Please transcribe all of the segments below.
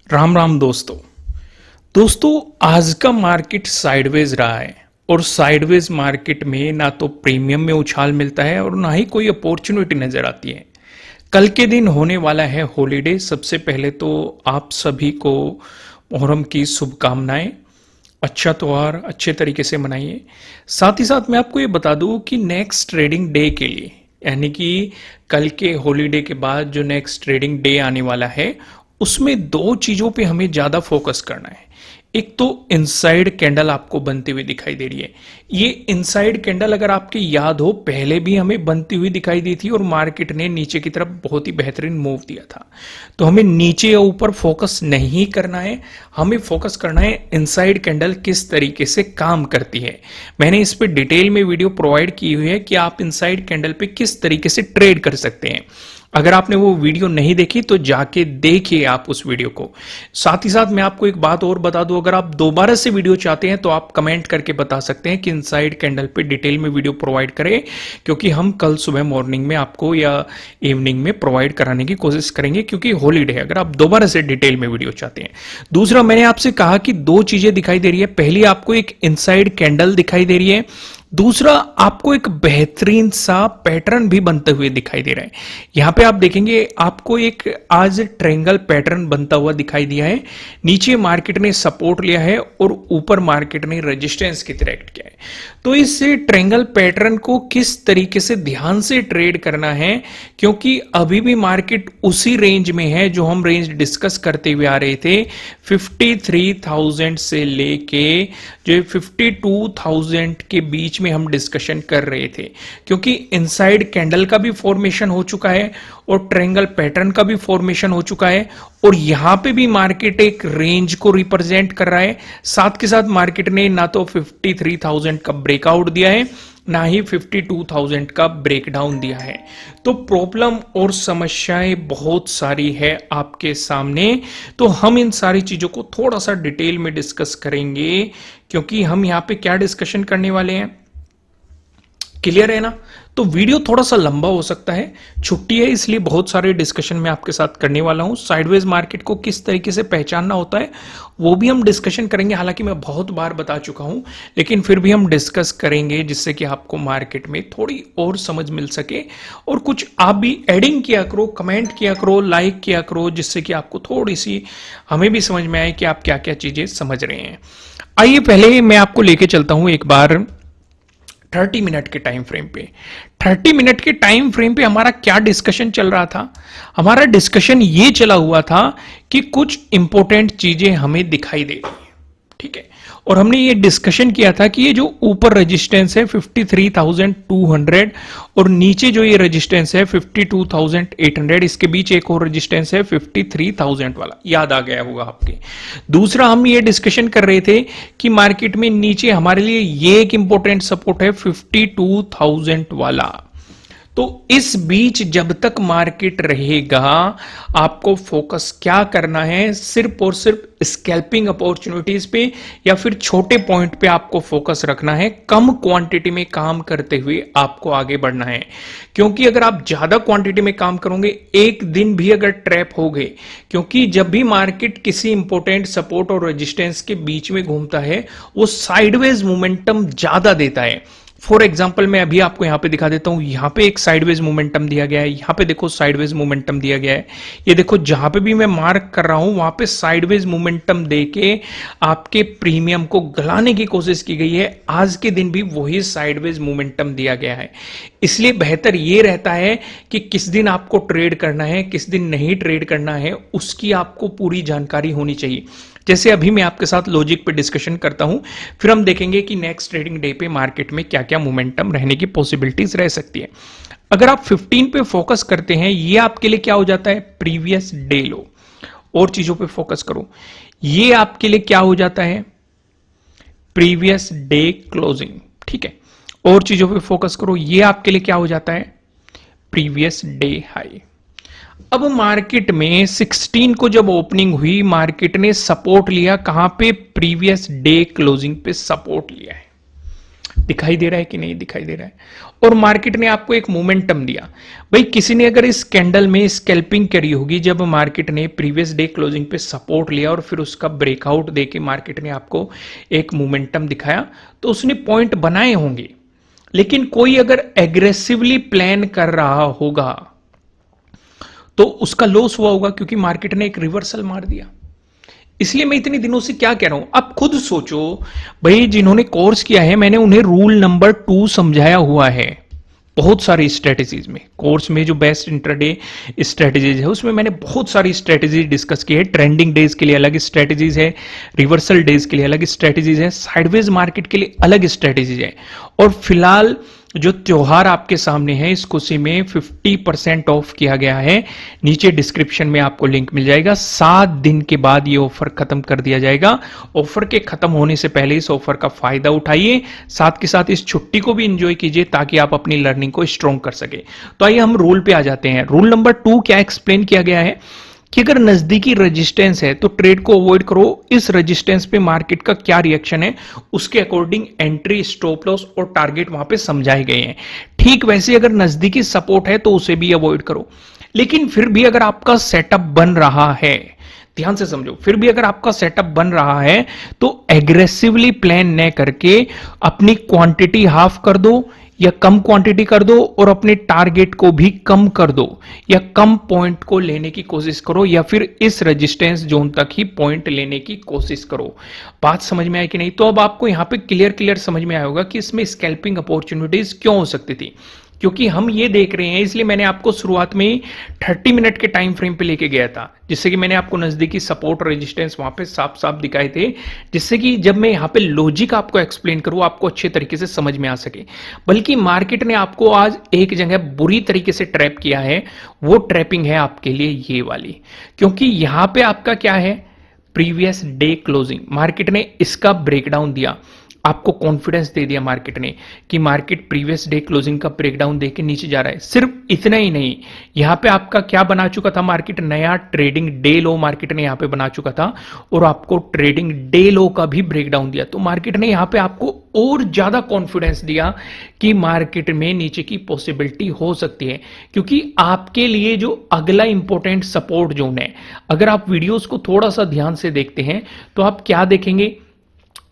राम राम दोस्तों आज का मार्केट साइडवेज रहा है और साइडवेज मार्केट में ना तो प्रीमियम में उछाल मिलता है और ना ही कोई अपॉर्चुनिटी नजर आती है। कल के दिन होने वाला है हॉलीडे। सबसे पहले तो आप सभी को मुहर्रम की शुभकामनाएं। अच्छा त्योहार अच्छे तरीके से मनाइए। साथ ही साथ मैं आपको ये बता दूं कि नेक्स्ट ट्रेडिंग डे के लिए यानी कि कल के हॉलीडे के बाद जो नेक्स्ट ट्रेडिंग डे आने वाला है उसमें दो चीजों पे हमें ज्यादा फोकस करना है। एक तो इनसाइड कैंडल आपको बनती हुई दिखाई दे रही है। ये इनसाइड कैंडल अगर आपके याद हो पहले भी हमें बनती हुई दिखाई दी थी और मार्केट ने नीचे की तरफ बहुत ही बेहतरीन मूव दिया था। तो हमें नीचे या ऊपर फोकस नहीं करना है, हमें फोकस करना है इनसाइड कैंडल किस तरीके से काम करती है। मैंने इस पे डिटेल में वीडियो प्रोवाइड की हुई है कि आप इनसाइड कैंडल पे किस तरीके से ट्रेड कर सकते हैं। अगर आपने वो वीडियो नहीं देखी तो जाके देखिए आप उस वीडियो को। साथ ही साथ मैं आपको एक बात और बता दूं, अगर आप दोबारा से वीडियो चाहते हैं तो आप कमेंट करके बता सकते हैं कि इनसाइड कैंडल पे डिटेल में वीडियो प्रोवाइड करें, क्योंकि हम कल सुबह मॉर्निंग में आपको या इवनिंग में प्रोवाइड कराने की कोशिश करेंगे, क्योंकि हॉलीडे है। अगर आप दोबारा से डिटेल में वीडियो चाहते हैं। दूसरा, मैंने आपसे कहा कि दो चीजें दिखाई दे रही है। पहली, आपको एक इनसाइड कैंडल दिखाई दे रही है। दूसरा, आपको एक बेहतरीन सा पैटर्न भी बनते हुए दिखाई दे रहा है। यहां पे आप देखेंगे आपको एक आज ट्रायंगल पैटर्न बनता हुआ दिखाई दिया है। नीचे मार्केट ने सपोर्ट लिया है और ऊपर मार्केट ने रेजिस्टेंस की तरह एक्ट किया है। तो इस ट्रायंगल पैटर्न को किस तरीके से ध्यान से ट्रेड करना है, क्योंकि अभी भी मार्केट उसी रेंज में है जो हम रेंज डिस्कस करते हुए आ रहे थे। 53,000 से लेके जो 52,000 के बीच में हम डिस्कशन कर रहे थे, क्योंकि इनसाइड कैंडल का भी फॉर्मेशन हो चुका है और ट्रायंगल पैटर्न का भी फॉर्मेशन हो चुका है और यहां पे भी मार्केट एक रेंज को रिप्रेजेंट कर रहा है। साथ के साथ मार्केट ने ना तो 53,000 का ब्रेकआउट दिया है ना ही 52,000 का ब्रेकडाउन दिया है। तो प्रॉब्लम और समस्याएं बहुत सारी है आपके सामने। तो हम इन सारी चीजों को थोड़ा सा डिटेल में डिस्कस करेंगे, क्योंकि हम यहां पे क्या डिस्कशन करने वाले हैं, क्लियर है ना। तो वीडियो थोड़ा सा लंबा हो सकता है, छुट्टी है इसलिए बहुत सारे डिस्कशन मैं आपके साथ करने वाला हूं। साइडवेज मार्केट को किस तरीके से पहचानना होता है वो भी हम डिस्कशन करेंगे। हालांकि मैं बहुत बार बता चुका हूं, लेकिन फिर भी हम डिस्कस करेंगे जिससे कि आपको मार्केट में थोड़ी और समझ मिल सके। और कुछ आप भी एडिंग किया करो, कमेंट किया करो, लाइक किया करो, जिससे कि आपको थोड़ी सी हमें भी समझ में आए कि आप क्या क्या चीजें समझ रहे हैं। आइए पहले मैं आपको लेके चलता हूं एक बार 30 मिनट के टाइम फ्रेम पे। 30 मिनट के टाइम फ्रेम पे हमारा क्या डिस्कशन चल रहा था। हमारा डिस्कशन ये चला हुआ था कि कुछ इंपॉर्टेंट चीजें हमें दिखाई दे रही है, ठीक है। और हमने ये डिस्कशन किया था कि ये जो ऊपर रेजिस्टेंस है 53,200 और नीचे जो ये रेजिस्टेंस है 52,800, इसके बीच एक और रेजिस्टेंस है 53,000 वाला, याद आ गया होगा आपके। दूसरा, हम ये डिस्कशन कर रहे थे कि मार्केट में नीचे हमारे लिए ये एक इंपॉर्टेंट सपोर्ट है 52,000 वाला। तो इस बीच जब तक मार्केट रहेगा आपको फोकस क्या करना है, सिर्फ और सिर्फ स्कैल्पिंग अपॉर्चुनिटीज पे या फिर छोटे पॉइंट पे आपको फोकस रखना है। कम क्वांटिटी में काम करते हुए आपको आगे बढ़ना है, क्योंकि अगर आप ज्यादा क्वांटिटी में काम करोगे एक दिन भी अगर ट्रैप हो गए, क्योंकि जब भी मार्केट किसी इंपॉर्टेंट सपोर्ट और रेजिस्टेंस के बीच में घूमता है वो साइडवेज मोमेंटम ज्यादा देता है। फॉर एग्जाम्पल मैं अभी आपको यहां पे दिखा देता हूं। यहां पे एक साइडवेज मोमेंटम दिया गया है, यहां पे देखो साइडवेज मोमेंटम दिया गया है। ये देखो जहां पे भी मैं मार्क कर रहा हूं वहां पे साइडवेज मोमेंटम देके आपके प्रीमियम को गलाने की कोशिश की गई है। आज के दिन भी वही साइडवेज मोमेंटम दिया गया है। इसलिए बेहतर ये रहता है कि किस दिन आपको ट्रेड करना है, किस दिन नहीं ट्रेड करना है, उसकी आपको पूरी जानकारी होनी चाहिए। जैसे अभी मैं आपके साथ लॉजिक पे डिस्कशन करता हूं, फिर हम देखेंगे कि नेक्स्ट ट्रेडिंग डे पे मार्केट में क्या क्या मोमेंटम रहने की पॉसिबिलिटीज रह सकती है। अगर आप 15 पे फोकस करते हैं, ये आपके लिए क्या हो जाता है, प्रीवियस डे लो। और चीजों पे फोकस करो, ये आपके लिए क्या हो जाता है, प्रीवियस डे क्लोजिंग, ठीक है। और चीजों पे फोकस करो, ये आपके लिए क्या हो जाता है, प्रीवियस डे हाई। अब मार्केट में 16 को जब ओपनिंग हुई मार्केट ने सपोर्ट लिया कहां पे, प्रीवियस डे क्लोजिंग पे सपोर्ट लिया है। दिखाई दे रहा है कि नहीं दिखाई दे रहा है? और मार्केट ने आपको एक मोमेंटम दिया। भाई किसी ने अगर इस कैंडल में स्कैल्पिंग करी होगी जब मार्केट ने प्रीवियस डे क्लोजिंग पे सपोर्ट लिया और फिर उसका ब्रेकआउट देके मार्केट ने आपको एक मोमेंटम दिखाया, तो उसने पॉइंट बनाए होंगे। लेकिन कोई अगर एग्रेसिवली प्लान कर रहा होगा तो उसका लॉस हुआ होगा, क्योंकि मार्केट ने एक रिवर्सल मार दिया। इसलिए मैं इतने दिनों से क्या कह रहा हूं, अब खुद सोचो। भाई जिन्होंने कोर्स किया है, मैंने उन्हें रूल नंबर 2 समझाया हुआ है बहुत सारी स्ट्रेटेजीज में। कोर्स में जो बेस्ट इंट्राडे स्ट्रेटेजीज है उसमें मैंने बहुत सारी स्ट्रेटेजीज डिस्कस की है। ट्रेंडिंग डेज के लिए अलग स्ट्रेटेजीज है, रिवर्सल डेज के लिए अलग स्ट्रेटेजीज है, साइडवेज मार्केट के लिए अलग स्ट्रेटेजीज है। और फिलहाल जो त्योहार आपके सामने है, इस खुशी में 50% ऑफ किया गया है। नीचे डिस्क्रिप्शन में आपको लिंक मिल जाएगा। 7 दिन के बाद ये ऑफर खत्म कर दिया जाएगा। ऑफर के खत्म होने से पहले इस ऑफर का फायदा उठाइए, साथ के साथ इस छुट्टी को भी एंजॉय कीजिए ताकि आप अपनी लर्निंग को स्ट्रॉन्ग कर सके। तो आइए हम रूल पे आ जाते हैं। रूल नंबर 2 क्या एक्सप्लेन किया गया है कि अगर नजदीकी रेजिस्टेंस है तो ट्रेड को अवॉइड करो। इस रेजिस्टेंस पे मार्केट का क्या रिएक्शन है उसके अकॉर्डिंग एंट्री, स्टॉप लॉस और टारगेट वहां पे समझाए गए हैं। ठीक वैसे अगर नजदीकी सपोर्ट है तो उसे भी अवॉइड करो। लेकिन फिर भी अगर आपका सेटअप बन रहा है, ध्यान से समझो, फिर भी अगर आपका सेटअप बन रहा है तो एग्रेसिवली प्लान न करके अपनी क्वांटिटी हाफ कर दो या कम क्वांटिटी कर दो और अपने टारगेट को भी कम कर दो, या कम पॉइंट को लेने की कोशिश करो, या फिर इस रेजिस्टेंस जोन तक ही पॉइंट लेने की कोशिश करो। बात समझ में आई कि नहीं? तो अब आपको यहां पे क्लियर समझ में आया होगा कि इसमें स्कैल्पिंग अपॉर्चुनिटीज क्यों हो सकती थी। क्योंकि हम ये देख रहे हैं, इसलिए मैंने आपको शुरुआत में 30 मिनट के टाइम फ्रेम पे लेके गया था, जिससे कि मैंने आपको नजदीकी सपोर्ट रेजिस्टेंस वहां पे साफ साफ दिखाए थे, जिससे कि जब मैं यहां पे लॉजिक आपको एक्सप्लेन करूं आपको अच्छे तरीके से समझ में आ सके। बल्कि मार्केट ने आपको आज एक जगह बुरी तरीके से ट्रैप किया है। वो ट्रैपिंग है आपके लिए ये वाली, क्योंकि यहां पे आपका क्या है, प्रीवियस डे क्लोजिंग। मार्केट ने इसका ब्रेकडाउन दिया, आपको कॉन्फिडेंस दे दिया मार्केट ने कि मार्केट प्रीवियस डे क्लोजिंग का ब्रेकडाउन देके नीचे जा रहा है। सिर्फ इतना ही नहीं, यहां पे आपका क्या बना चुका था मार्केट, नया ट्रेडिंग डे लो मार्केट ने यहां पे बना चुका था और आपको ट्रेडिंग डे लो का भी ब्रेकडाउन दिया। तो मार्केट ने यहां पे आपको और ज्यादा कॉन्फिडेंस दिया कि मार्केट में नीचे की पॉसिबिलिटी हो सकती है। क्योंकि आपके लिए जो अगला इंपॉर्टेंट सपोर्ट जोन है, अगर आप वीडियोस को थोड़ा सा ध्यान से देखते हैं तो आप क्या देखेंगे,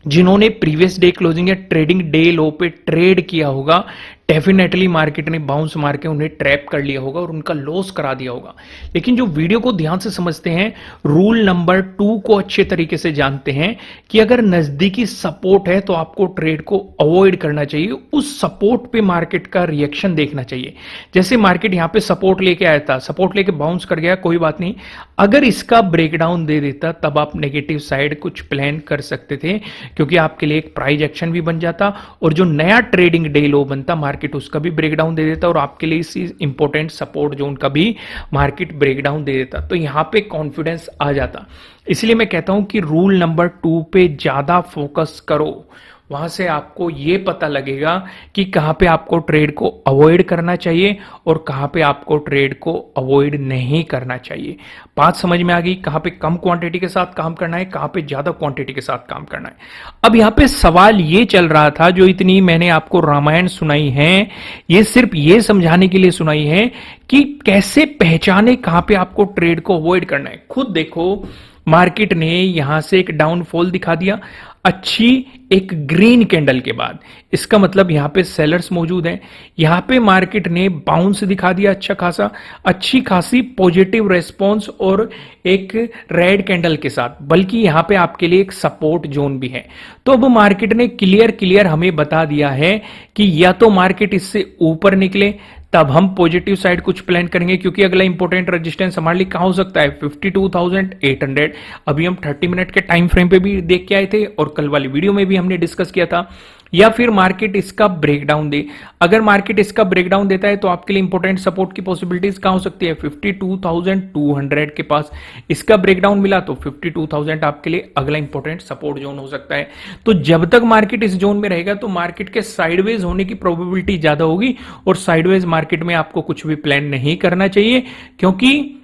जिन्होंने प्रीवियस डे क्लोजिंग या ट्रेडिंग डे लो पे ट्रेड किया होगा, डेफिनेटली मार्केट ने बाउंस मार के उन्हें ट्रैप कर लिया होगा और उनका लॉस करा दिया होगा। लेकिन जो वीडियो को ध्यान से समझते हैं, रूल नंबर 2 को अच्छे तरीके से जानते हैं कि अगर नजदीकी सपोर्ट है तो आपको ट्रेड को अवॉइड करना चाहिए, उस सपोर्ट पे मार्केट का रिएक्शन देखना चाहिए। जैसे मार्केट यहां पे सपोर्ट लेके आया था, सपोर्ट लेके बाउंस कर गया, कोई बात नहीं, अगर इसका ब्रेकडाउन दे देता तब आप नेगेटिव साइड कुछ प्लान कर सकते थे, क्योंकि आपके लिए एक प्राइस एक्शन भी बन जाता और जो नया ट्रेडिंग डे लो बनता मार्केट उसका भी ब्रेकडाउन दे देता और आपके लिए इसी इंपॉर्टेंट सपोर्ट जोन का भी मार्केट ब्रेकडाउन दे देता, तो यहां पे कॉन्फिडेंस आ जाता। इसलिए मैं कहता हूं कि रूल नंबर 2 पे ज्यादा फोकस करो, वहां से आपको यह पता लगेगा कि कहां पे आपको ट्रेड को अवॉइड करना चाहिए और कहां पे आपको ट्रेड को अवॉइड नहीं करना चाहिए। बात समझ में आ गई, कहां पे कम क्वांटिटी के साथ काम करना है, कहां पे ज्यादा क्वांटिटी के साथ काम करना है। अब यहां पे सवाल ये चल रहा था, जो इतनी मैंने आपको रामायण सुनाई है, ये सिर्फ ये समझाने के लिए सुनाई है कि कैसे पहचाने कहां पे आपको ट्रेड को अवॉइड करना है। खुद देखो, मार्केट ने यहां से एक डाउनफॉल दिखा दिया अच्छी एक ग्रीन कैंडल के बाद, इसका मतलब यहां पे सेलर्स मौजूद हैं। यहां पे मार्केट ने बाउंस दिखा दिया अच्छा खासा, अच्छी खासी पॉजिटिव रेस्पॉन्स और एक रेड कैंडल के साथ, बल्कि यहां पे आपके लिए एक सपोर्ट जोन भी है। तो अब मार्केट ने क्लियर हमें बता दिया है कि या तो मार्केट इससे ऊपर निकले तब हम पॉजिटिव साइड कुछ प्लान करेंगे, क्योंकि अगला इंपॉर्टेंट रेजिस्टेंस हमारे लिए कहां हो सकता है, 52,800। अभी हम 30 मिनट के टाइम फ्रेम पे भी देख के आए थे और कल वाली वीडियो में भी हमने डिस्कस किया था। या फिर मार्केट इसका ब्रेकडाउन दे, अगर मार्केट इसका ब्रेकडाउन देता है तो आपके लिए इंपॉर्टेंट सपोर्ट की पॉसिबिलिटीज कहां हो सकती है, 52,200 के पास इसका ब्रेकडाउन मिला तो 52,000 आपके लिए अगला इंपॉर्टेंट सपोर्ट जोन हो सकता है। तो जब तक मार्केट इस जोन में रहेगा तो मार्केट के साइडवेज होने की प्रोबेबिलिटी ज्यादा होगी और साइडवेज मार्केट में आपको कुछ भी प्लान नहीं करना चाहिए, क्योंकि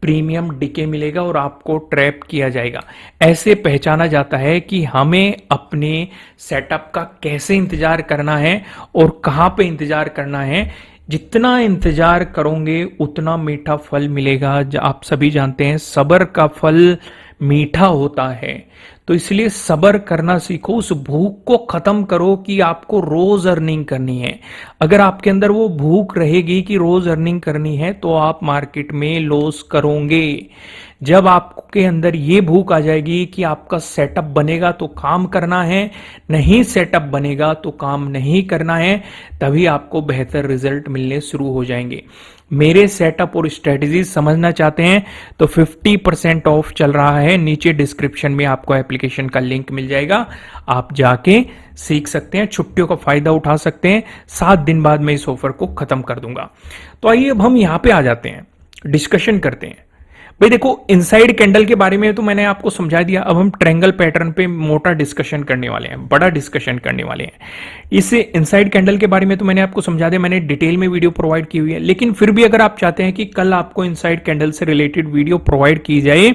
प्रीमियम डिके मिलेगा और आपको ट्रैप किया जाएगा। ऐसे पहचाना जाता है कि हमें अपने सेटअप का कैसे इंतजार करना है और कहां पे इंतजार करना है। जितना इंतजार करोगे उतना मीठा फल मिलेगा। आप सभी जानते हैं सब्र का फल मीठा होता है, तो इसलिए सब्र करना सीखो। उस भूख को खत्म करो कि आपको रोज अर्निंग करनी है। अगर आपके अंदर वो भूख रहेगी कि रोज अर्निंग करनी है तो आप मार्केट में लॉस करोगे। जब आपके अंदर ये भूख आ जाएगी कि आपका सेटअप बनेगा तो काम करना है, नहीं सेटअप बनेगा तो काम नहीं करना है, तभी आपको बेहतर रिजल्ट मिलने शुरू हो जाएंगे। मेरे सेटअप और स्ट्रेटजी समझना चाहते हैं तो 50% ऑफ चल रहा है। नीचे डिस्क्रिप्शन में आपको एप्लीकेशन का लिंक मिल जाएगा, आप जाके सीख सकते हैं, छुट्टियों का फायदा उठा सकते हैं। 7 दिन बाद मैं इस ऑफर को खत्म कर दूंगा। तो आइए अब हम यहां पे आ जाते हैं, डिस्कशन करते हैं। भाई देखो, इनसाइड कैंडल के बारे में तो मैंने आपको समझा दिया। अब हम ट्रायंगल पैटर्न पे मोटा डिस्कशन करने वाले हैं, बड़ा डिस्कशन करने वाले हैं। इस इनसाइड कैंडल के बारे में तो मैंने आपको समझा दिया, मैंने डिटेल में वीडियो प्रोवाइड की हुई है। लेकिन फिर भी अगर आप चाहते हैं कि कल आपको इनसाइड कैंडल से रिलेटेड वीडियो प्रोवाइड की जाए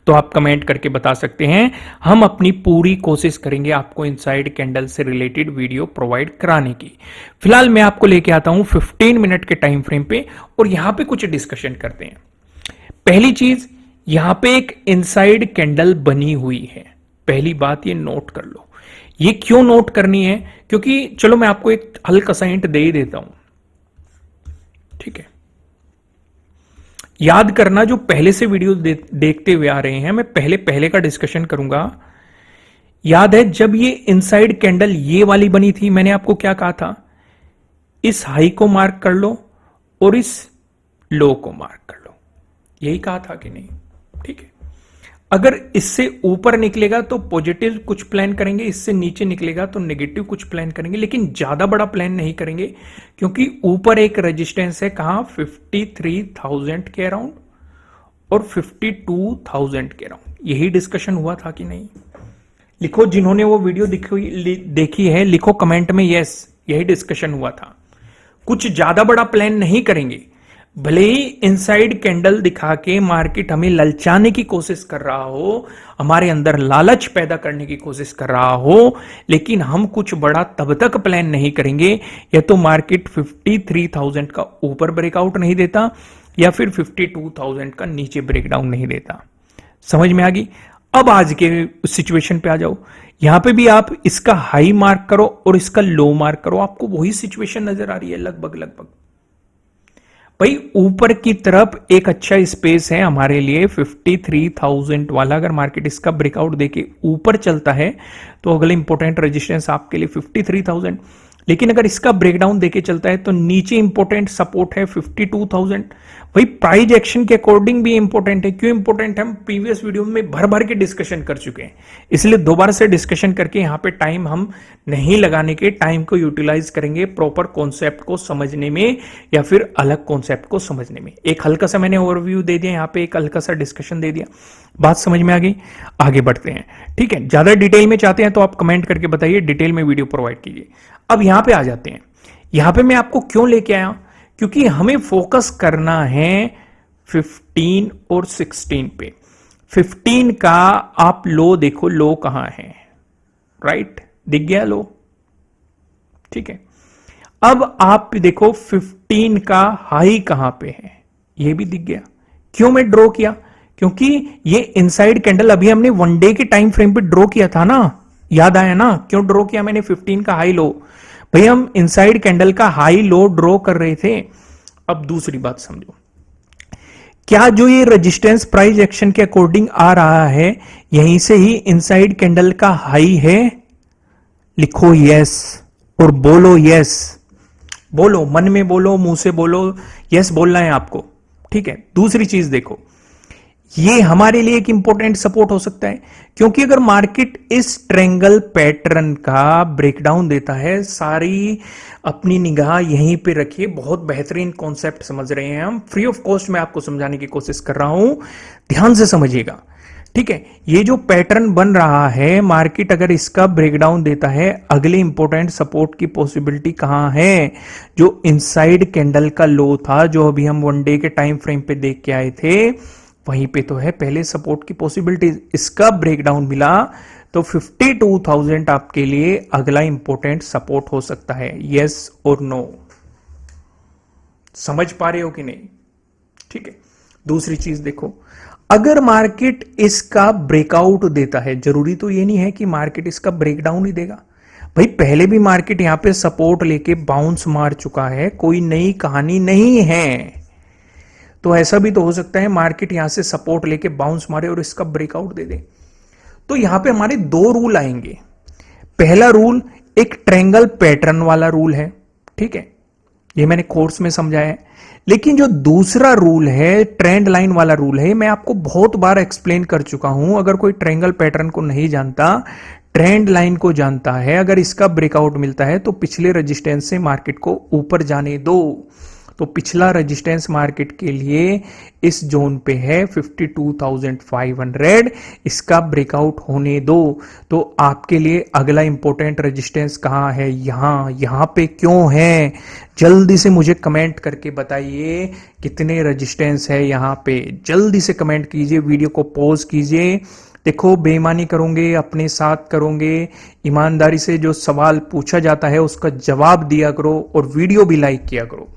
तो आप कमेंट करके बता सकते हैं। हम अपनी पूरी कोशिश करेंगे आपको इनसाइड कैंडल से रिलेटेड वीडियो प्रोवाइड कराने की। फिलहाल मैं आपको लेके आता हूं 15 मिनट के टाइम फ्रेम पे और यहां पे कुछ डिस्कशन करते हैं। पहली चीज, यहां पे एक इनसाइड कैंडल बनी हुई है। पहली बात ये नोट कर लो। ये क्यों नोट करनी है? क्योंकि चलो मैं आपको एक हल्का सा हिंट दे ही देता हूं, ठीक है। याद करना, जो पहले से वीडियो देखते हुए आ रहे हैं, मैं पहले पहले का डिस्कशन करूंगा। याद है जब ये इनसाइड कैंडल ये वाली बनी थी, मैंने आपको क्या कहा था? इस हाई को मार्क कर लो और इस लो को मार्क कर लो, यही कहा था कि नहीं? ठीक है। अगर इससे ऊपर निकलेगा तो पॉजिटिव कुछ प्लान करेंगे, इससे नीचे निकलेगा तो नेगेटिव कुछ प्लान करेंगे, लेकिन ज्यादा बड़ा प्लान नहीं करेंगे, क्योंकि ऊपर एक रेजिस्टेंस है कहां? 53,000 के अराउंड और 52,000 के अराउंड। यही डिस्कशन हुआ था कि नहीं? लिखो, जिन्होंने वो वीडियो देखी है लिखो कमेंट में यस, यही डिस्कशन हुआ था। कुछ ज्यादा बड़ा प्लान नहीं करेंगे। भले ही इनसाइड कैंडल दिखा के मार्केट हमें ललचाने की कोशिश कर रहा हो, हमारे अंदर लालच पैदा करने की कोशिश कर रहा हो, लेकिन हम कुछ बड़ा तब तक प्लान नहीं करेंगे या तो मार्केट 53,000 का ऊपर ब्रेकआउट नहीं देता या फिर 52,000 का नीचे ब्रेकडाउन नहीं देता। समझ में आ गई? अब आज के सिचुएशन पे आ जाओ। यहां पे भी आप इसका हाई मार्क करो और इसका लो मार्क करो, आपको वही सिचुएशन नजर आ रही है लगभग लगभग। भाई ऊपर की तरफ एक अच्छा स्पेस है हमारे लिए 53,000 वाला। अगर मार्केट इसका ब्रेकआउट देके ऊपर चलता है तो अगले इंपॉर्टेंट रेजिस्टेंस आपके लिए 53,000। लेकिन अगर इसका ब्रेकडाउन देके चलता है तो नीचे इंपॉर्टेंट सपोर्ट है 52,000। भाई प्राइस एक्शन के अकॉर्डिंग भी इंपॉर्टेंट है। क्यों इंपॉर्टेंट है? हम प्रीवियस वीडियो में भर भर के डिस्कशन कर चुके हैं, इसलिए दोबारा से डिस्कशन करके यहां पे टाइम हम नहीं लगाने के, टाइम को यूटिलाइज करेंगे प्रॉपर कॉन्सेप्ट को समझने में या फिर अलग कॉन्सेप्ट को समझने में। एक हल्का सा मैंने ओवरव्यू दे दिया, यहां पे एक हल्का सा डिस्कशन दे दिया। बात समझ में आ गई? आगे बढ़ते हैं, ठीक है। ज्यादा डिटेल में चाहते हैं तो आप कमेंट करके बताइए, डिटेल में वीडियो प्रोवाइड कीजिए। अब यहां पे आ जाते हैं। यहां पे मैं आपको क्यों लेके आया? क्योंकि हमें फोकस करना है 15 और 16 पे। 15 का आप लो देखो, लो कहां है? राइट, दिख गया लो, ठीक है। अब आप देखो 15 का हाई कहां पे है, ये भी दिख गया। क्यों मैं ड्रॉ किया? क्योंकि ये इनसाइड कैंडल अभी हमने 1 डे के टाइम फ्रेम पे ड्रॉ किया था ना, याद आया ना? क्यों ड्रॉ किया मैंने 15 का हाई लो? भाई हम इनसाइड कैंडल का हाई लो ड्रॉ कर रहे थे। अब दूसरी बात समझो, क्या जो ये रेजिस्टेंस प्राइस एक्शन के अकॉर्डिंग आ रहा है यहीं से ही इनसाइड कैंडल का हाई है? लिखो यस और बोलो यस। बोलो, मन में बोलो, मुंह से बोलो, यस बोलना है आपको, ठीक है। दूसरी चीज देखो, ये हमारे लिए एक इंपॉर्टेंट सपोर्ट हो सकता है, क्योंकि अगर मार्केट इस ट्रायंगल पैटर्न का ब्रेकडाउन देता है, सारी अपनी निगाह यहीं पे रखिए। बहुत बेहतरीन कॉन्सेप्ट समझ रहे हैं हम, फ्री ऑफ कॉस्ट में आपको समझाने की कोशिश कर रहा हूं, ध्यान से समझिएगा, ठीक है। ये जो पैटर्न बन रहा है, मार्केट अगर इसका ब्रेकडाउन देता है, अगले इंपॉर्टेंट सपोर्ट की पॉसिबिलिटी कहां है? जो इनसाइड कैंडल का लो था, जो अभी हम 1 डे के टाइम फ्रेम पे देख के आए थे, वहीं पे तो है पहले सपोर्ट की पॉसिबिलिटी, इसका ब्रेकडाउन मिला तो 52,000 आपके लिए अगला इंपॉर्टेंट सपोर्ट हो सकता है। यस और नो, समझ पा रहे हो कि नहीं? ठीक है। दूसरी चीज देखो, अगर मार्केट इसका ब्रेकआउट देता है, जरूरी तो ये नहीं है कि मार्केट इसका ब्रेकडाउन ही देगा भाई, पहले भी मार्केट यहां पे सपोर्ट लेके बाउंस मार चुका है, कोई नई कहानी नहीं है। तो ऐसा भी तो हो सकता है मार्केट यहां से सपोर्ट लेके बाउंस मारे और इसका ब्रेकआउट दे दे। तो यहां पे हमारे दो रूल आएंगे। पहला रूल एक ट्रायंगल पैटर्न वाला रूल है, ठीक है, ये मैंने कोर्स में समझाया है। लेकिन जो दूसरा रूल है ट्रेंड लाइन वाला रूल है, मैं आपको बहुत बार एक्सप्लेन कर चुका हूं। अगर कोई ट्रायंगल पैटर्न को नहीं जानता, ट्रेंड लाइन को जानता है, अगर इसका ब्रेकआउट मिलता है तो पिछले रेजिस्टेंस से मार्केट को ऊपर जाने दो। तो पिछला रेजिस्टेंस मार्केट के लिए इस जोन पे है 52,500, इसका ब्रेकआउट होने दो। तो आपके लिए अगला इंपॉर्टेंट रेजिस्टेंस कहां है? यहां पे क्यों है? जल्दी से मुझे कमेंट करके बताइए कितने रेजिस्टेंस है यहां पे। जल्दी से कमेंट कीजिए, वीडियो को पॉज कीजिए। देखो, बेईमानी करोगे, अपने साथ करोगे, ईमानदारी से जो सवाल पूछा जाता है उसका जवाब दिया करो और वीडियो भी लाइक किया करो।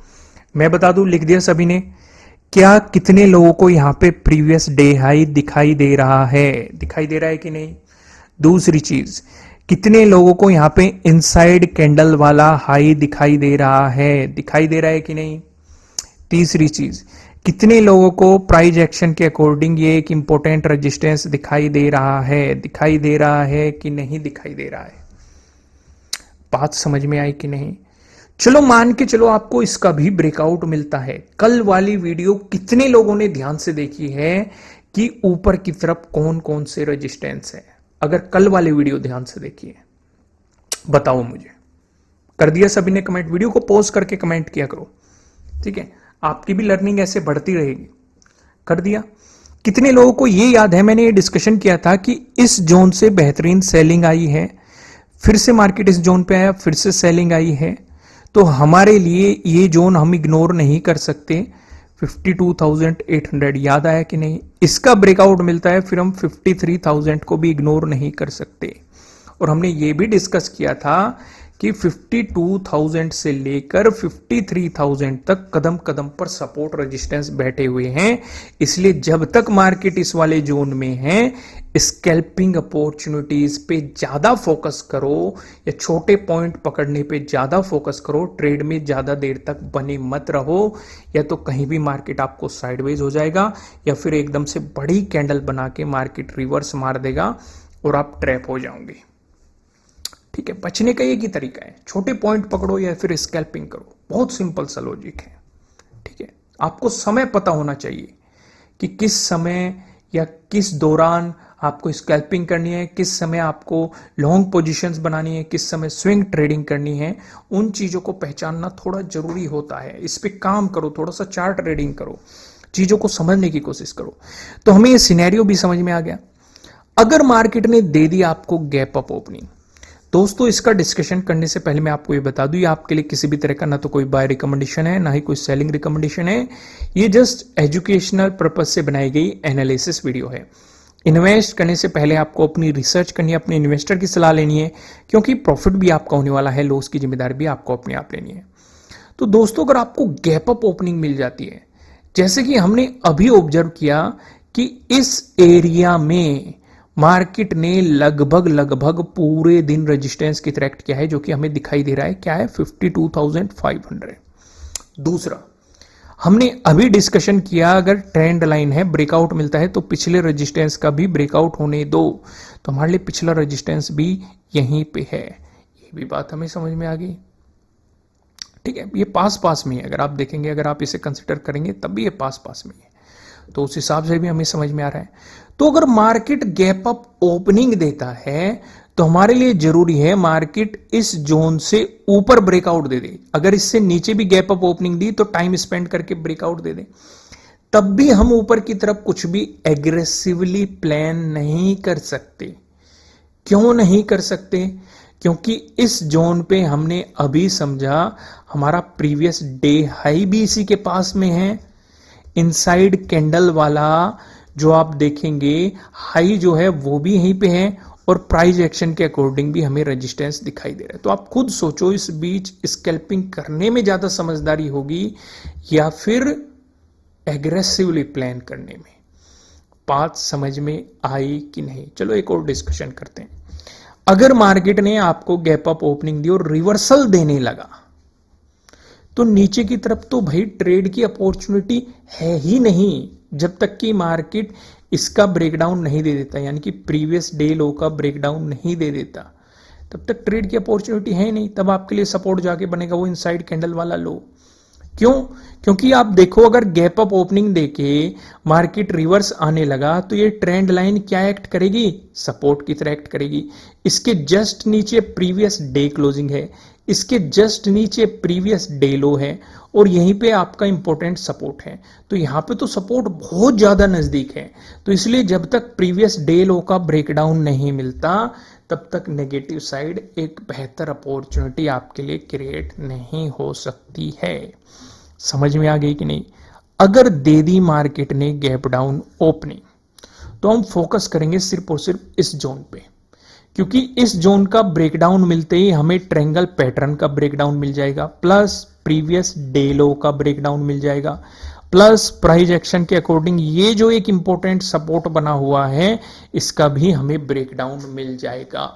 मैं बता दूं, लिख दिया सभी ने? क्या कितने लोगों को यहां पे प्रीवियस डे हाई दिखाई दे रहा है? दिखाई दे रहा है कि नहीं? दूसरी चीज, कितने लोगों को यहां पे इनसाइड कैंडल वाला हाई दिखाई दे रहा है? दिखाई दे रहा है कि नहीं? तीसरी चीज, कितने लोगों को प्राइस एक्शन के अकॉर्डिंग ये एक इंपॉर्टेंट रेजिस्टेंस दिखाई दे रहा है? दिखाई दे रहा है कि नहीं दिखाई दे रहा है? बात समझ में आई कि नहीं? चलो मान के चलो आपको इसका भी ब्रेकआउट मिलता है। कल वाली वीडियो कितने लोगों ने ध्यान से देखी है कि ऊपर की तरफ कौन कौन से रेजिस्टेंस है? अगर कल वाली वीडियो ध्यान से देखी है बताओ मुझे। कर दिया सभी ने कमेंट? वीडियो को पॉज करके कमेंट किया करो, ठीक है, आपकी भी लर्निंग ऐसे बढ़ती रहेगी। कर दिया? कितने लोगों को ये याद है, मैंने ये डिस्कशन किया था कि इस जोन से बेहतरीन सेलिंग आई है, फिर से मार्केट इस जोन पे आया, फिर से सेलिंग आई है। तो हमारे लिए ये जोन हम इग्नोर नहीं कर सकते। 52,800 याद आया कि नहीं? इसका ब्रेकआउट मिलता है फिर हम 53,000 को भी इग्नोर नहीं कर सकते। और हमने ये भी डिस्कस किया था कि 52,000 से लेकर 53,000 तक कदम कदम पर सपोर्ट रेजिस्टेंस बैठे हुए हैं। इसलिए जब तक मार्केट इस वाले जोन में है, स्कैल्पिंग अपॉर्चुनिटीज पे ज्यादा फोकस करो या छोटे पॉइंट पकड़ने पे ज्यादा फोकस करो। ट्रेड में ज्यादा देर तक बने मत रहो, या तो कहीं भी मार्केट आपको साइडवेज हो जाएगा या फिर एकदम से बड़ी कैंडल बना के मार्केट रिवर्स मार देगा और आप ट्रैप हो जाओगे। ठीक है, बचने का एक ही तरीका है, छोटे पॉइंट पकड़ो या फिर स्कैल्पिंग करो। बहुत सिंपल सा लॉजिक है। ठीक है, आपको समय पता होना चाहिए कि किस समय या किस दौरान आपको स्कैल्पिंग करनी है, किस समय आपको लॉन्ग पोजीशंस बनानी है, किस समय स्विंग ट्रेडिंग करनी है। उन चीजों को पहचानना थोड़ा जरूरी होता है। इस पे काम करो, थोड़ा सा चार्ट ट्रेडिंग करो, चीजों को समझने की कोशिश करो। तो हमें ये सिनेरियो भी समझ में आ गया। अगर मार्केट ने दे दी आपको गैप अप ओपनिंग, दोस्तों इसका डिस्कशन करने से पहले मैं आपको ये बता दूं, ये आपके लिए किसी भी तरह का ना तो कोई बाय रिकमेंडेशन है, ना ही कोई सेलिंग रिकमेंडेशन है। ये जस्ट एजुकेशनल पर्पज से बनाई गई एनालिसिस वीडियो है। इन्वेस्ट करने से पहले आपको अपनी रिसर्च करनी है, अपने इन्वेस्टर की सलाह लेनी है, क्योंकि प्रॉफिट भी आपका होने वाला है, लॉस की जिम्मेदारी भी आपको अपने आप लेनी है। तो दोस्तों, अगर आपको गैप अप ओपनिंग मिल जाती है, जैसे कि हमने अभी ऑब्जर्व किया कि इस एरिया में मार्केट ने लगभग पूरे दिन रेजिस्टेंस की ट्रैक्ट किया है, जो कि हमें दिखाई दे रहा है क्या है, 52,500। दूसरा, हमने अभी डिस्कशन किया, अगर ट्रेंड लाइन है, ब्रेकआउट मिलता है तो पिछले रेजिस्टेंस का भी ब्रेकआउट होने दो। तो हमारे लिए पिछला रेजिस्टेंस भी यहीं पे है। ये भी बात हमें समझ में आ गई। ठीक है, ये पास पास में है, अगर आप देखेंगे, अगर आप इसे कंसिडर करेंगे तब भी ये पास पास में है, तो उस हिसाब से भी हमें समझ में आ रहा है। तो अगर मार्केट गैप अप ओपनिंग देता है तो हमारे लिए जरूरी है मार्केट इस जोन से ऊपर ब्रेकआउट दे दे। अगर इससे नीचे भी गैप अप ओपनिंग दी तो टाइम स्पेंड करके ब्रेकआउट दे दे, तब भी हम ऊपर की तरफ कुछ भी एग्रेसिवली प्लान नहीं कर सकते। क्यों नहीं कर सकते? क्योंकि इस जोन पे हमने अभी समझा हमारा प्रीवियस डे हाई भी इसी के पास में है। इनसाइड कैंडल वाला जो आप देखेंगे हाई जो है वो भी यहीं पे है और प्राइस एक्शन के अकॉर्डिंग भी हमें रेजिस्टेंस दिखाई दे रहा है। तो आप खुद सोचो इस बीच स्कैल्पिंग करने में ज्यादा समझदारी होगी या फिर एग्रेसिवली प्लान करने में। बात समझ में आई कि नहीं? चलो एक और डिस्कशन करते हैं। अगर मार्केट ने आपको गैप अप ओपनिंग दी और रिवर्सल देने लगा तो नीचे की तरफ तो भाई ट्रेड की अपॉर्चुनिटी है ही नहीं जब तक कि मार्केट इसका ब्रेकडाउन नहीं दे देता, यानी कि प्रीवियस डे लो का ब्रेकडाउन नहीं दे देता, तब तक ट्रेड की अपॉर्चुनिटी है नहीं। तब आपके लिए सपोर्ट जाके बनेगा वो इनसाइड कैंडल वाला लो। क्यों? क्योंकि आप देखो अगर गैप अप ओपनिंग देके मार्केट रिवर्स आने लगा तो ये ट्रेंड लाइन क्या एक्ट करेगी? सपोर्ट की तरह एक्ट करेगी। इसके जस्ट नीचे प्रीवियस डे क्लोजिंग है, इसके जस्ट नीचे प्रीवियस डे लो है और यहीं पे आपका इंपॉर्टेंट सपोर्ट है। तो यहां पे तो सपोर्ट बहुत ज्यादा नजदीक है। तो इसलिए जब तक प्रीवियस डे लो का ब्रेकडाउन नहीं मिलता तब तक नेगेटिव साइड एक बेहतर अपॉर्चुनिटी आपके लिए क्रिएट नहीं हो सकती है। समझ में आ गई कि नहीं? अगर दे दी मार्केट ने गैप डाउन ओपनिंग तो हम फोकस करेंगे सिर्फ और सिर्फ इस जोन पे, क्योंकि इस जोन का ब्रेकडाउन मिलते ही हमें ट्रायंगल पैटर्न का ब्रेकडाउन मिल जाएगा, प्लस प्रीवियस डे लो का ब्रेकडाउन मिल जाएगा, प्लस प्राइस एक्शन के अकॉर्डिंग ये जो एक इंपॉर्टेंट सपोर्ट बना हुआ है इसका भी हमें ब्रेकडाउन मिल जाएगा।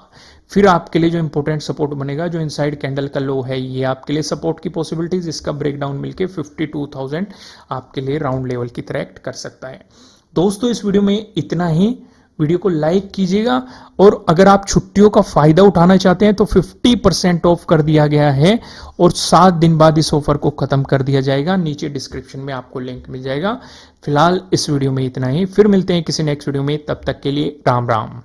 फिर आपके लिए जो इंपॉर्टेंट सपोर्ट बनेगा जो इनसाइड कैंडल का लो है ये आपके लिए सपोर्ट की पॉसिबिलिटीज, इसका ब्रेकडाउन मिलके 52,000 आपके लिए राउंड लेवल की तरह एक्ट कर सकता है। दोस्तों इस वीडियो में इतना ही। वीडियो को लाइक कीजिएगा और अगर आप छुट्टियों का फायदा उठाना चाहते हैं तो 50% ऑफ कर दिया गया है और 7 दिन बाद इस ऑफर को खत्म कर दिया जाएगा। नीचे डिस्क्रिप्शन में आपको लिंक मिल जाएगा। फिलहाल इस वीडियो में इतना ही, फिर मिलते हैं किसी नेक्स्ट वीडियो में, तब तक के लिए राम राम।